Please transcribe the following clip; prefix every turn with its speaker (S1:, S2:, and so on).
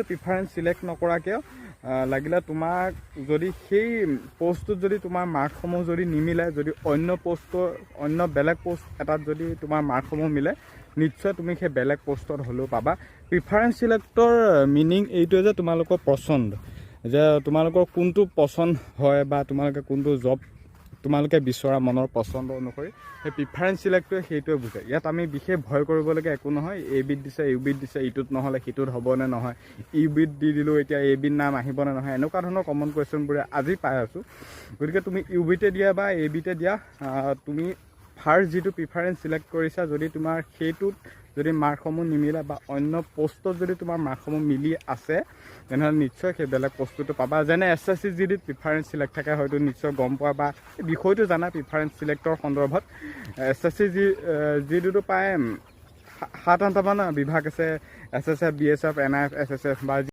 S1: Preference select নকৰাকৈ লাগিলে তোমাক যদি সেই পোষ্টটোত যদি তোমাৰ মাৰ্কসমূহ যদি নিমিলে, যদি অন্য বেলেগ পোষ্ট এটাত যদি তোমাৰ মাৰ্কসমূহ মিলে, নিশ্চয় তুমি সেই বেলেগ পোষ্টত হ'লেও পাবা। প্ৰিফাৰেঞ্চ চিলেক্টৰ মিনিং এইটোৱে যে তোমালোকৰ পচন্দ, যে তোমালোকৰ কোনটো পচন্দ হয় বা তোমালোকে কোনটো জব তোমালোকে বিচৰা মনৰ পচন্দ অনুসৰি সেই প্ৰিফাৰেঞ্চ চিলেক্টটোৱে সেইটোৱে বুজায়। ইয়াত আমি বিশেষ ভয় কৰিবলগীয়া একো নহয়। এ বিত দিছে, ইউ বিত দিছে, ইটোত নহ'লে সিটোত হ'বনে নহয়, ইউ বিত দি দিলোঁ এতিয়া এ বিত নাম আহিবনে নহয়, এনেকুৱা ধৰণৰ কমন কুৱেশ্যনবোৰে আজি পাই আছোঁ। গতিকে তুমি ইউ বিতে দিয়া বা এ বিতে দিয়া, তুমি ফাৰ্ষ্ট যিটো প্ৰিফাৰেঞ্চ চিলেক্ট কৰিছা, যদি তোমাৰ সেইটোত যদি মাৰ্কসমূহ নিমিলে বা অন্য পোষ্টত যদি তোমাৰ মাৰ্কসমূহ মিলি আছে, তেনেহ'লে নিশ্চয় সেই বেলেগ পোষ্টটো পাবা। যেনে SSC GDত প্ৰিফাৰেঞ্চ চিলেক্ট থাকে, হয়তো নিশ্চয় গম পোৱা বা বিষয়টো জানা প্ৰিফাৰেঞ্চ চিলেক্টৰ সন্দৰ্ভত। SSC GDটো প্ৰায় 7-8টামান বিভাগ আছে, SSF, BSF, NIF, SSF বা